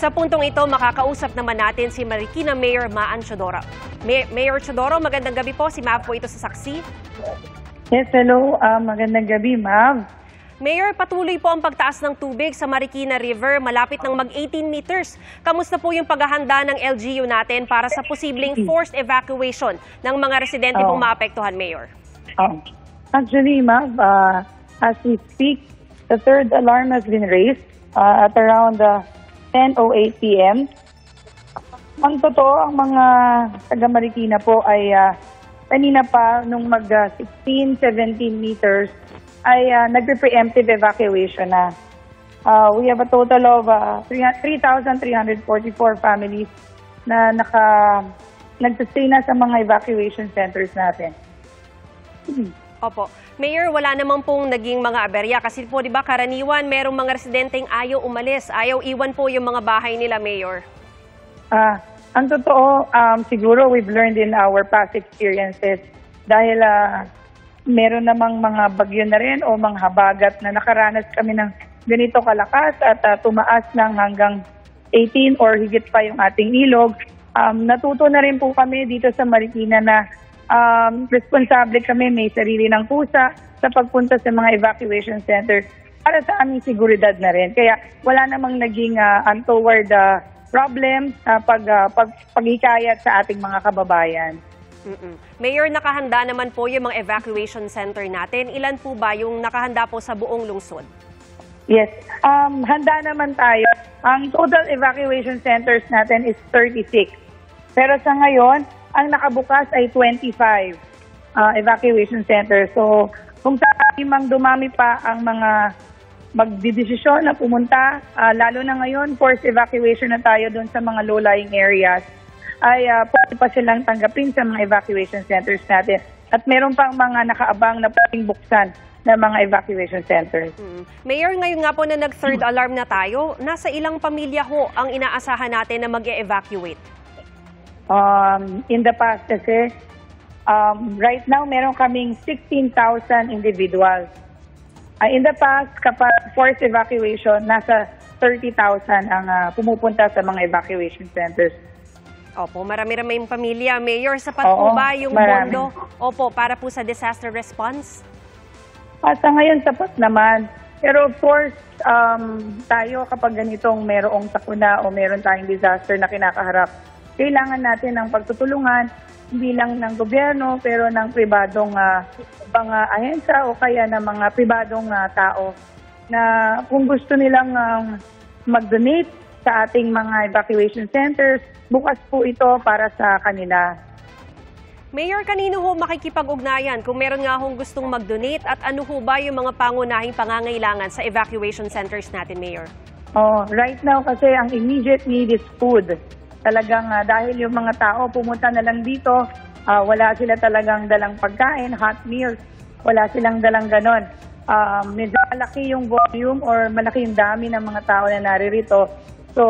Sa puntong ito, makakausap naman natin si Marikina Mayor Maan Chodoro. Mayor Chodoro, magandang gabi po. Si Mav po ito sa Saksi. Yes, hello. Magandang gabi, Mav. Mayor, patuloy po ang pagtaas ng tubig sa Marikina River, malapit ng mag-18 meters. Kamusta po yung paghahanda ng LGU natin para sa posibleng forced evacuation ng mga residente pong maapektuhan, Mayor? Actually, Mav, as we speak, the third alarm has been raised at around 10:08 p.m. Ang totoo, ang mga taga Marikina po ay kanina pa nung mag-16, 17 meters ay nagpe-preemptive evacuation na. We have a total of 3,344 families na nag-stay na sa mga evacuation centers natin. Opo. Mayor, wala naman pong naging mga aberya kasi po 'di ba karaniwan merong mga residenteng ayaw umalis, ayaw iwan po yung mga bahay nila, Mayor. Ang totoo, siguro we've learned in our past experiences dahil meron namang mga bagyo na rin o mga habagat na nakaranas kami ng ganito kalakas at tumaas ng hanggang 18 or higit pa yung ating ilog. Natuto na rin po kami dito sa Marikina na responsable kami, may sarili ng pusa sa pagpunta sa mga evacuation center para sa aming seguridad na rin. Kaya wala namang naging untoward problem pag-hikayat sa ating mga kababayan. Mayor, nakahanda naman po yung mga evacuation center natin. Ilan po ba yung nakahanda po sa buong lungsod? Yes, handa naman tayo. Ang total evacuation centers natin is 36. Pero sa ngayon, ang nakabukas ay 25 evacuation centers. So, kung sakali mang dumami pa ang mga magdidesisyon na pumunta, lalo na ngayon, forced evacuation na tayo doon sa mga low-lying areas, ay pwede pa silang tanggapin sa mga evacuation centers natin. At meron pang mga nakaabang na pwedeng buksan na mga evacuation centers. Mayor, ngayon nga po na nag-third alarm na tayo, nasa ilang pamilya ho ang inaasahan natin na mag-e-evacuate? In the past kasi, right now meron kaming 16,000 individuals. In the past, kapag forced evacuation, nasa 30,000 ang pumupunta sa mga evacuation centers. Opo, marami-rami yung pamilya. Mayor, sapat po ba yung pondo para po sa disaster response? Sa ngayon, sapat naman. Pero of course, tayo kapag ganitong merong sakuna o meron tayong disaster na kinakaharap, kailangan natin ng pagtutulungan, hindi lang ng gobyerno, pero ng pribadong mga ahensya o kaya ng mga pribadong tao na kung gusto nilang mag-donate sa ating mga evacuation centers, bukas po ito para sa kanila. Mayor, kanino ho makikipag-ugnayan kung meron nga hong gustong mag-donate at ano ho ba yung mga pangunahing pangangailangan sa evacuation centers natin, Mayor? Right now kasi ang immediate need is food. Talagang dahil yung mga tao pumunta na lang dito, wala sila talagang dalang pagkain, hot meals, wala silang dalang ganon. Medyo malaki yung volume or malaki yung dami ng mga tao na naririto. So,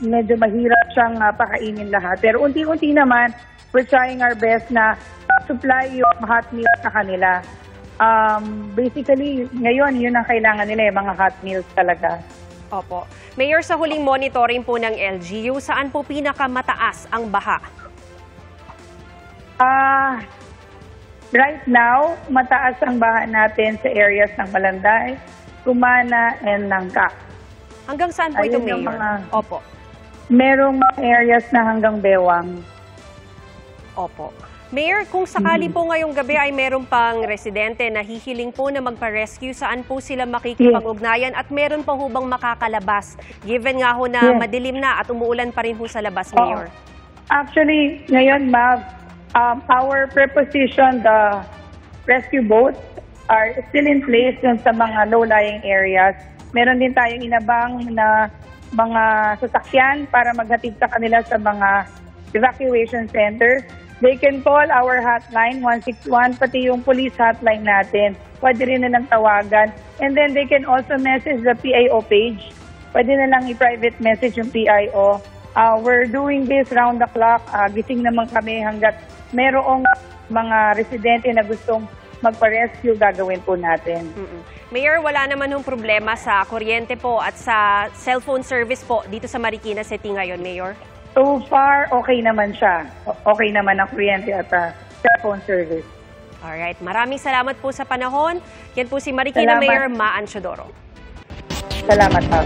medyo mahirap siyang pakainin lahat. Pero unti-unti naman, we're trying our best na supply yung hot meals sa kanila. Basically, ngayon, yun ang kailangan nila, yung mga hot meals talaga. Opo. Mayor, sa huling monitoring po ng LGU, saan po pinakamataas ang baha? Right now, mataas ang baha natin sa areas ng Malanday, Cumana, and Nangka. Hanggang saan po ito, Mayor? Opo. Merong mga areas na hanggang Bewang. Opo. Mayor, kung sakali po ngayong gabi ay meron pang residente na hihiling po na magpa-rescue, saan po sila makikipag-ugnayan at meron pa ho bang makakalabas? Given nga ho na madilim na at umuulan pa rin ho sa labas, Mayor. Actually, ngayon, Mav, our preposition, the rescue boats are still in place dun sa mga low-lying areas. Meron din tayong inabang na mga sasakyan para maghatid sa kanila sa mga evacuation centers. They can call our hotline, 161, pati yung police hotline natin. Pwede rin nilang tawagan. And then they can also message the PIO page. Pwede nilang i-private message yung PIO. We're doing this round the clock. Gising naman kami hanggat merong mga residente na gustong magpa-rescue, gagawin po natin. Mayor, wala naman hong problema sa kuryente po at sa cellphone service po dito sa Marikina City ngayon, Mayor? So far, okay naman siya. Okay naman ang kuryente at cellphone service. Alright, maraming salamat po sa panahon. Yan po si Marikina Salamat. Mayor Maan Chodoro. Salamat po.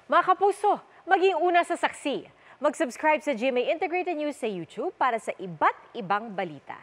Mga kapuso, maging una sa saksi. Mag-subscribe sa GMA Integrated News sa YouTube para sa iba't ibang balita.